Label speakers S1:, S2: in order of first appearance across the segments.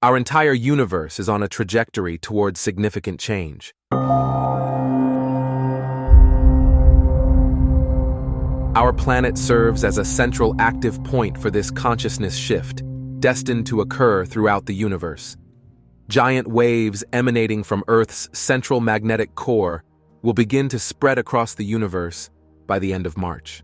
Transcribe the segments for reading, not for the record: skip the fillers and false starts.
S1: Our entire universe is on a trajectory towards significant change. Our planet serves as a central active point for this consciousness shift, destined to occur throughout the universe. Giant waves emanating from Earth's central magnetic core will begin to spread across the universe by the end of March.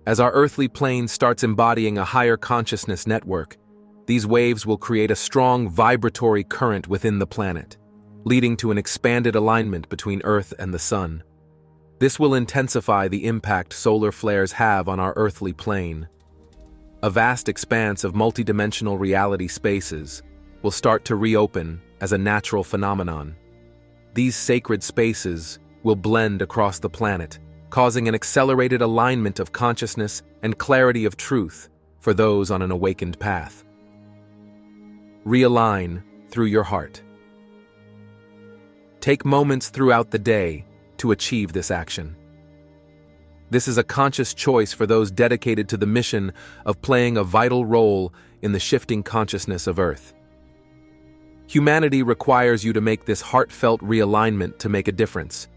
S1: As our earthly plane starts embodying a higher consciousness network, these waves will create a strong vibratory current within the planet, leading to an expanded alignment between Earth and the Sun. This will intensify the impact solar flares have on our earthly plane. A vast expanse of multidimensional reality spaces will start to reopen as a natural phenomenon. These sacred spaces will blend across the planet, causing an accelerated alignment of consciousness and clarity of truth for those on an awakened path. Realign through your heart. Take moments throughout the day to achieve this action. This is a conscious choice for those dedicated to the mission of playing a vital role in the shifting consciousness of Earth. Humanity requires you to make this heartfelt realignment to make a difference.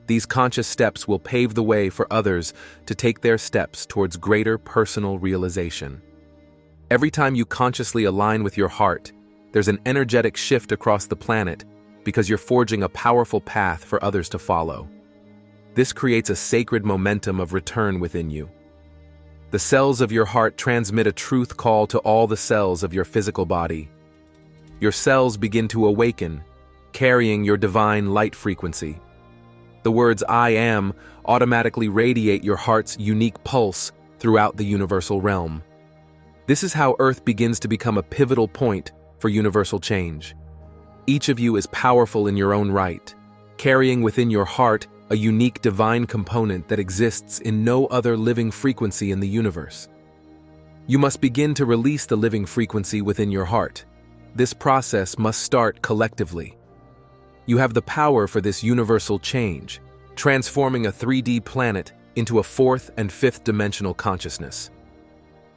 S1: These conscious steps will pave the way for others to take their steps towards greater personal realization. Every time you consciously align with your heart, there's an energetic shift across the planet because you're forging a powerful path for others to follow. This creates a sacred momentum of return within you. The cells of your heart transmit a truth call to all the cells of your physical body. Your cells begin to awaken, carrying your divine light frequency. The words "I am" automatically radiate your heart's unique pulse throughout the universal realm. This is how Earth begins to become a pivotal point for universal change. Each of you is powerful in your own right, carrying within your heart a unique divine component that exists in no other living frequency in the universe. You must begin to release the living frequency within your heart. This process must start collectively. You have the power for this universal change, transforming a 3D planet into a fourth and fifth dimensional consciousness.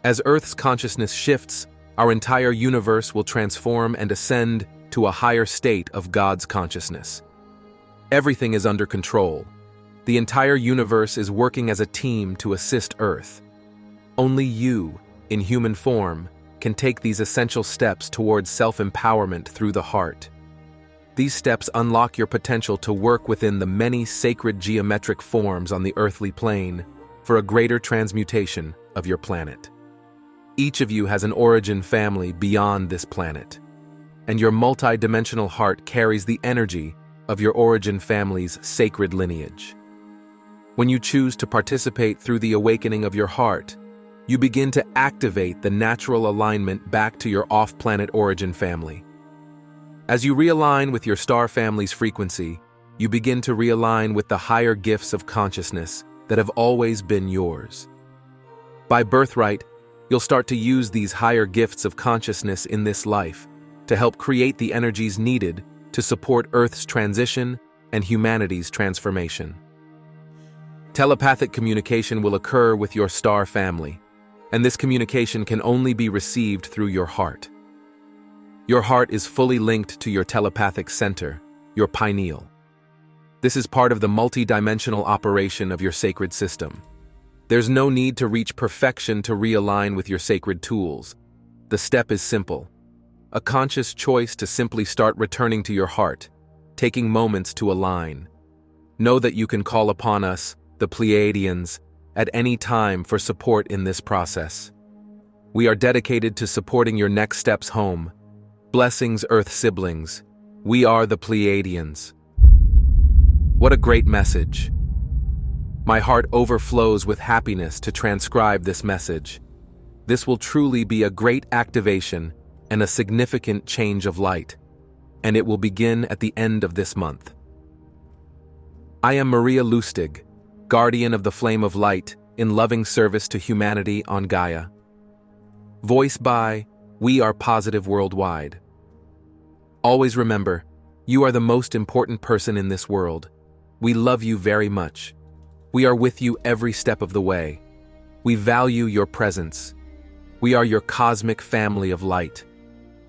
S1: As Earth's consciousness shifts, our entire universe will transform and ascend to a higher state of God's consciousness. Everything is under control. The entire universe is working as a team to assist Earth. Only you, in human form, can take these essential steps towards self-empowerment through the heart. These steps unlock your potential to work within the many sacred geometric forms on the earthly plane for a greater transmutation of your planet. Each of you has an origin family beyond this planet, and your multi-dimensional heart carries the energy of your origin family's sacred lineage. When you choose to participate through the awakening of your heart, you begin to activate the natural alignment back to your off-planet origin family. As you realign with your star family's frequency, you begin to realign with the higher gifts of consciousness that have always been yours. By birthright, you'll start to use these higher gifts of consciousness in this life to help create the energies needed to support Earth's transition and humanity's transformation. Telepathic communication will occur with your star family, and this communication can only be received through your heart. Your heart is fully linked to your telepathic center, your pineal. This is part of the multi-dimensional operation of your sacred system. There's no need to reach perfection to realign with your sacred tools. The step is simple. A conscious choice to simply start returning to your heart, taking moments to align. Know that you can call upon us, the Pleiadians, at any time for support in this process. We are dedicated to supporting your next steps home. Blessings, Earth siblings. We are the Pleiadians. What a great message. My heart overflows with happiness to transcribe this message. This will truly be a great activation and a significant change of light, and it will begin at the end of this month. I am Maria Lustig, guardian of the flame of light in loving service to humanity on Gaia. Voiced by We Are Positive Worldwide. Always remember, you are the most important person in this world. We love you very much. We are with you every step of the way. We value your presence. We are your cosmic family of light.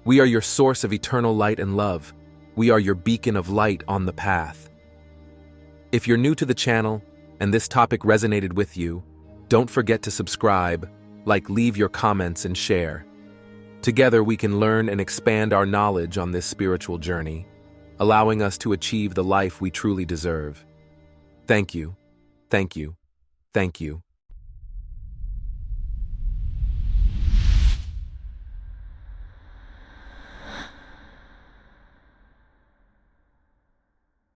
S1: We are your source of eternal light and love. We are your beacon of light on the path. If you're new to the channel and this topic resonated with you, don't forget to subscribe, leave your comments and share. Together we can learn and expand our knowledge on this spiritual journey, allowing us to achieve the life we truly deserve. Thank you. Thank you. Thank you.